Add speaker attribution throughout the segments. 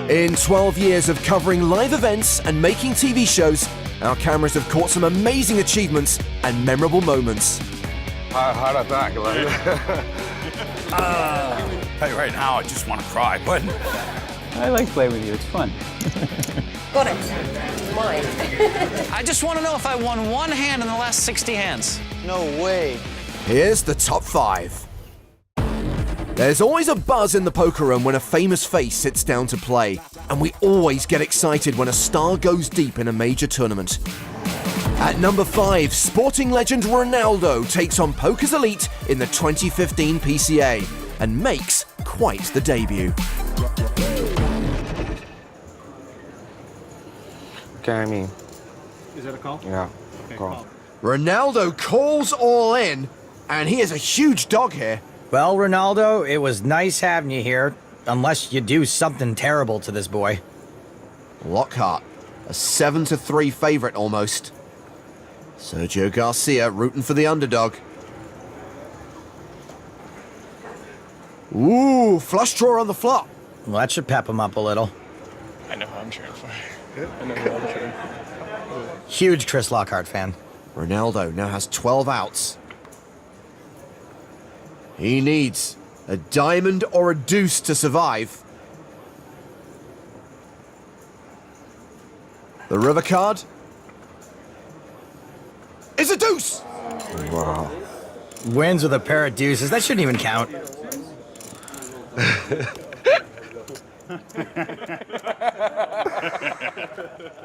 Speaker 1: In 12 years of covering live events and making TV shows, our cameras have caught some amazing achievements and memorable moments.
Speaker 2: How'd I think?
Speaker 3: Hey, right now I just want to cry, but
Speaker 4: I like playing with you. It's fun.
Speaker 5: Got it. Mine.
Speaker 6: I just want to know if I won one hand in the last 60 hands.
Speaker 4: No way.
Speaker 1: Here's the top 5. There's always a buzz in the poker room when a famous face sits down to play, and we always get excited when a star goes deep in a major tournament. At number 5, sporting legend Ronaldo takes on poker's elite in the 2015 PCA and makes quite the debut.
Speaker 2: Okay, I mean.
Speaker 7: Is that a call?
Speaker 2: Yeah.
Speaker 7: Okay,
Speaker 2: Call.
Speaker 1: Ronaldo calls all in, and he is a huge dog here.
Speaker 8: Well, Ronaldo, it was nice having you here, unless you do something terrible to this boy.
Speaker 1: Lockhart, a 7-3 favorite almost. Sergio Garcia rooting for the underdog. Ooh, flush draw on the flop.
Speaker 8: Well, that should pep him up a little.
Speaker 7: I know who I'm cheering for. I know who I'm cheering for.
Speaker 8: Huge Chris Lockhart fan.
Speaker 1: Ronaldo now has 12 outs. He needs a diamond or a deuce to survive. The river card is a deuce.
Speaker 2: Wow.
Speaker 8: Wins with a pair of deuces. That shouldn't even count.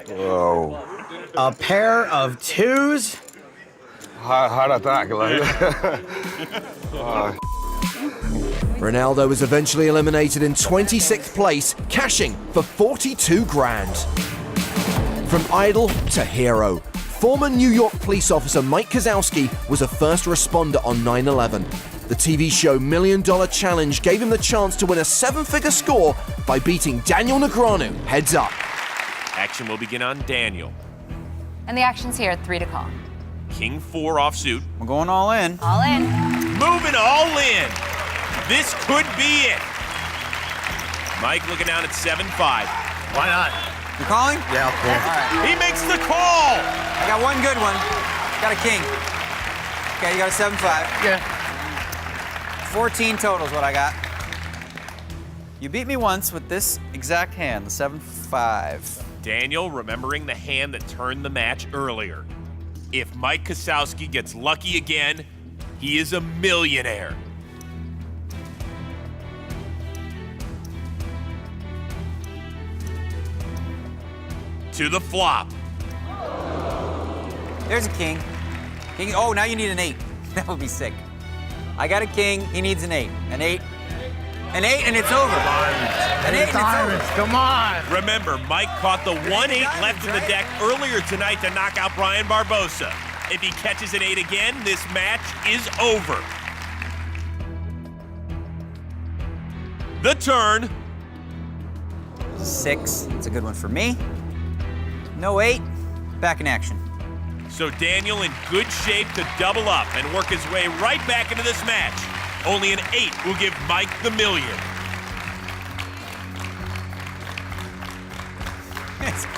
Speaker 2: Whoa.
Speaker 8: A pair of twos.
Speaker 2: How'd I think?
Speaker 1: Ronaldo was eventually eliminated in 26th place, cashing for 42 grand. From idol to hero, former New York police officer Mike Kozowski was a first responder on 9/11. The TV show $1 Million Challenge gave him the chance to win a 7-figure score by beating Daniel Negreanu heads up.
Speaker 9: Action will begin on Daniel.
Speaker 5: And the action's here, 3 to call.
Speaker 9: King 4 offsuit.
Speaker 6: We're going all in.
Speaker 5: All in.
Speaker 9: Moving all in. This could be it. Mike looking down at 7-5.
Speaker 6: Why not? You calling?
Speaker 8: Yeah,
Speaker 6: All right.
Speaker 9: He makes the call.
Speaker 6: I got one good one. Got a king. Okay, you got a 7-5.
Speaker 8: Yeah.
Speaker 6: 14 total is what I got. You beat me once with this exact hand, the 7-5.
Speaker 9: Daniel remembering the hand that turned the match earlier. If Mike Kozowski gets lucky again, he is a millionaire. To the flop.
Speaker 6: There's a king. King. Oh, now you need an 8. That would be sick. I got a king. He needs an 8. An 8. An 8, and it's over. An 8, and it's over.
Speaker 8: Come on.
Speaker 9: Remember, Mike caught the 1-8 left in the deck earlier tonight to knock out Brian Barbosa. If he catches an 8 again, this match is over. The turn.
Speaker 6: 6. It's a good one for me. No 8. Back in action.
Speaker 9: So Daniel in good shape to double up and work his way right back into this match. Only an 8 will give Mike the $1 million.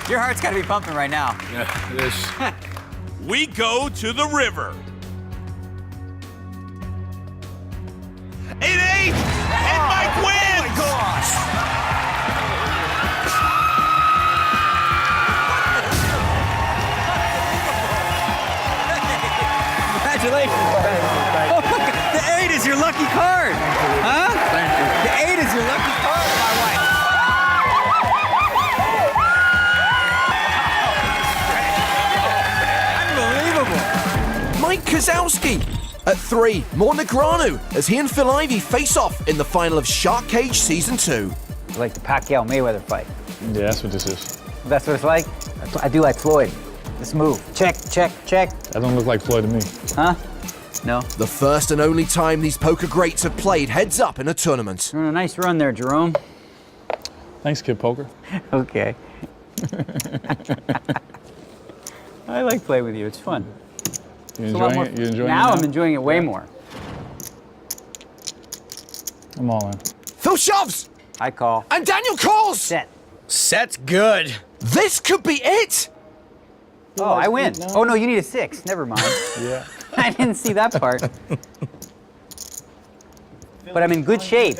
Speaker 6: Your heart's got to be pumping right now.
Speaker 3: yeah, it is.
Speaker 9: We go to the river. 8-8, and Mike wins!
Speaker 6: Oh my gosh! Congratulations. Oh my God. The 8 is your lucky card. Huh?
Speaker 3: Thank you.
Speaker 6: The 8 is your lucky card, my wife. Unbelievable.
Speaker 1: Mike Kozowski. At 3, more Negreanu as he and Phil Ivey face off in the final of Shark Cage Season 2.
Speaker 4: It's like the Pacquiao-Mayweather fight.
Speaker 7: Yeah, that's what this is.
Speaker 4: That's what it's like? I do like Floyd. This move. Check, check, check.
Speaker 7: That don't look like Floyd to me.
Speaker 4: Huh? No.
Speaker 1: The first and only time these poker greats have played heads up in a tournament.
Speaker 4: You're on a nice run there, Jerome.
Speaker 7: Thanks, Kid Poker.
Speaker 4: Okay. I like playing with you. It's fun.
Speaker 7: You
Speaker 4: It's a lot
Speaker 7: enjoying
Speaker 4: more-
Speaker 7: it? You enjoying it
Speaker 4: now I'm enjoying it way more.
Speaker 7: I'm all in.
Speaker 1: Phil shoves!
Speaker 4: I call.
Speaker 1: And Daniel calls!
Speaker 4: Set.
Speaker 8: Set's good.
Speaker 1: This could be it!
Speaker 4: Oh, I win. Oh, no, you need a 6. Never mind.
Speaker 7: Yeah.
Speaker 4: I didn't see that part. But I'm in good shape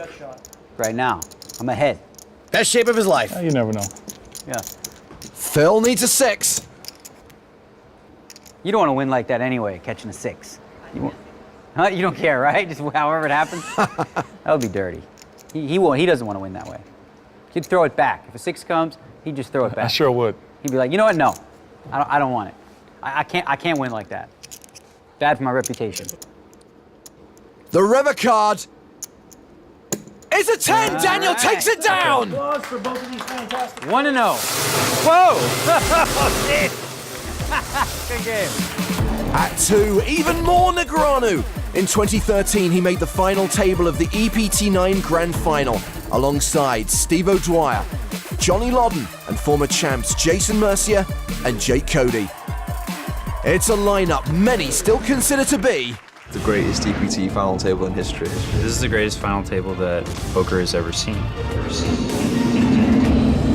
Speaker 4: right now. I'm ahead.
Speaker 8: Best shape of his life.
Speaker 7: You never know.
Speaker 4: Yeah.
Speaker 1: Phil needs a 6.
Speaker 4: You don't want to win like that anyway, catching a 6. Huh? You don't care, right? Just however it happens? That would be dirty. He won't. He doesn't want to win that way. He'd throw it back. If a 6 comes, he'd just throw it back.
Speaker 7: I sure would.
Speaker 4: He'd be like, you know what? No, I don't want it. I can't win like that. Bad for my reputation.
Speaker 1: The river card is a 10. Daniel takes it down.
Speaker 4: 1-0. Whoa! Shit. Good game.
Speaker 1: At 2, even more Negreanu. In 2013, he made the final table of the EPT9 Grand Final alongside Steve O'Dwyer, Johnny Lodden, and former champs Jason Mercier and Jake Cody. It's a lineup many still consider to be
Speaker 10: the greatest EPT final table in history.
Speaker 11: This is the greatest final table that poker has ever seen.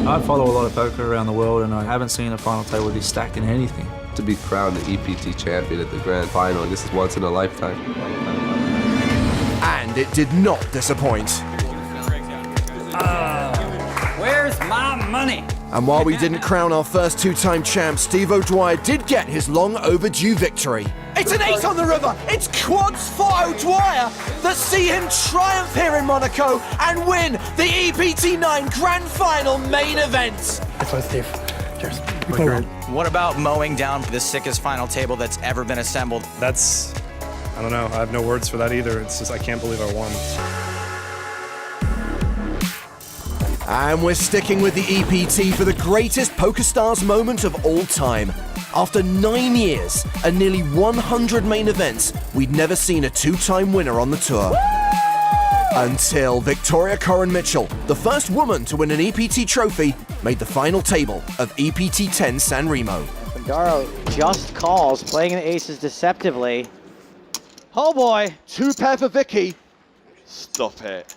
Speaker 12: I follow a lot of poker around the world, and I haven't seen a final table be stacked in anything.
Speaker 10: To be crowned the EPT champion at the grand final, this is once in a lifetime.
Speaker 1: And it did not disappoint.
Speaker 6: Where's my money?
Speaker 1: And while we didn't crown our first 2-time champ, Steve O'Dwyer did get his long overdue victory. It's an 8 on the river. It's quads for O'Dwyer that see him triumph here in Monaco and win the EPT9 Grand Final main event.
Speaker 7: That's why, Steve. Cheers.
Speaker 8: What about mowing down the sickest final table that's ever been assembled?
Speaker 7: That's, I don't know. I have no words for that either. It's just, I can't believe I won.
Speaker 1: And we're sticking with the EPT for the greatest PokerStars moment of all time. After 9 years and nearly 100 main events, we'd never seen a 2-time winner on the tour. Until Victoria Coren-Mitchell, the first woman to win an EPT trophy, made the final table of EPT 10 San Remo.
Speaker 4: Fandaro just calls, playing the aces deceptively. Oh boy!
Speaker 1: 2-pair for Vicky.
Speaker 2: Stop it.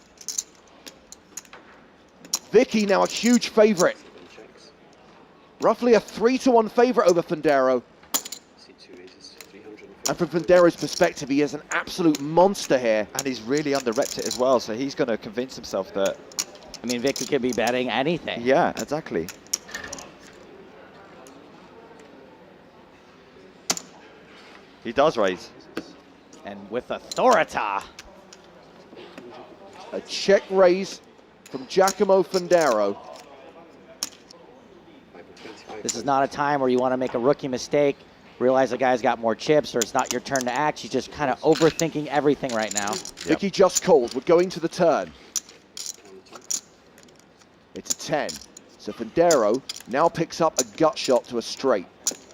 Speaker 1: Vicky now a huge favorite. Roughly a 3-1 favorite over Fandaro. And from Fandaro's perspective, he is an absolute monster here.
Speaker 13: And he's really under-repped it as well, so he's going to convince himself that...
Speaker 4: I mean, Vicky could be betting anything.
Speaker 13: Yeah, exactly. He does raise.
Speaker 4: And with authorita.
Speaker 1: A check raise from Giacomo Fandaro.
Speaker 4: This is not a time where you want to make a rookie mistake, realize the guy's got more chips, or it's not your turn to act. She's just kind of overthinking everything right now.
Speaker 1: Vicky just called. We're going to the turn. It's a 10. So Fandaro now picks up a gut shot to a straight.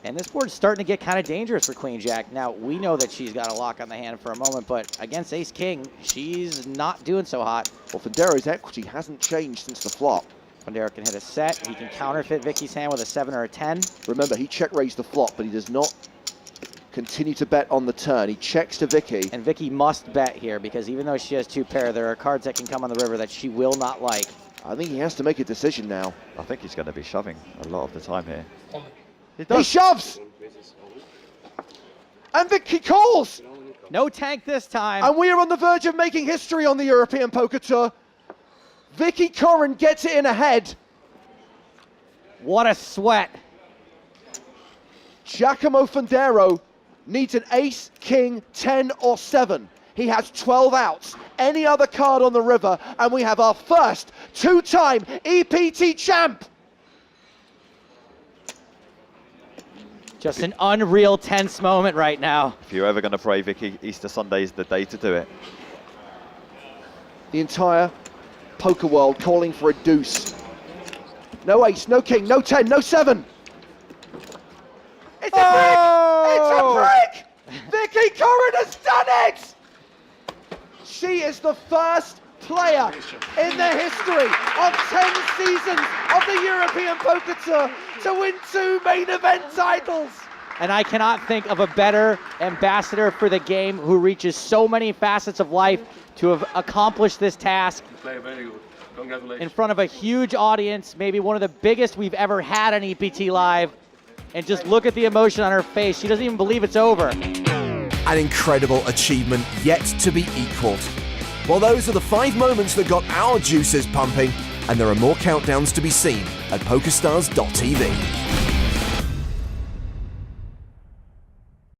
Speaker 4: And this board's starting to get kind of dangerous for Queen Jack. Now, we know that she's got a lock on the hand for a moment, but against Ace King, she's not doing so hot.
Speaker 1: Well, Fandaro's equity hasn't changed since the flop.
Speaker 4: Fandaro can hit a set. He can counterfeit Vicky's hand with a 7 or a 10.
Speaker 1: Remember, he check-raised the flop, but he does not continue to bet on the turn. He checks to Vicky.
Speaker 4: And Vicky must bet here, because even though she has 2-pair, there are cards that can come on the river that she will not like.
Speaker 1: I think he has to make a decision now.
Speaker 13: I think he's going to be shoving a lot of the time here.
Speaker 1: He shoves! And Vicky calls!
Speaker 4: No tank this time.
Speaker 1: And we are on the verge of making history on the European Poker Tour. Vicky Coren gets it in ahead.
Speaker 4: What a sweat.
Speaker 1: Giacomo Fandaro needs an ace, king, 10, or 7. He has 12 outs. Any other card on the river, and we have our first 2-time EPT champ.
Speaker 4: Just an unreal tense moment right now.
Speaker 13: If you're ever going to pray Vicky, Easter Sunday is the day to do it.
Speaker 1: The entire poker world calling for a deuce. No ace, no king, no 10, no 7. It's a brick! It's a brick! Vicky Coren has done it! She is the first player in the history of 10 seasons of the European Poker Tour to win 2 main event titles.
Speaker 4: And I cannot think of a better ambassador for the game who reaches so many facets of life
Speaker 14: to have accomplished this task
Speaker 7: Play very good. Congratulations.
Speaker 14: in front of a huge audience, maybe one of the biggest we've ever had on EPT Live. And just look at the emotion on her face. She doesn't even believe it's over.
Speaker 1: An incredible achievement yet to be equaled. Well, those are the 5 moments that got our juices pumping, and there are more countdowns to be seen at PokerStars.tv.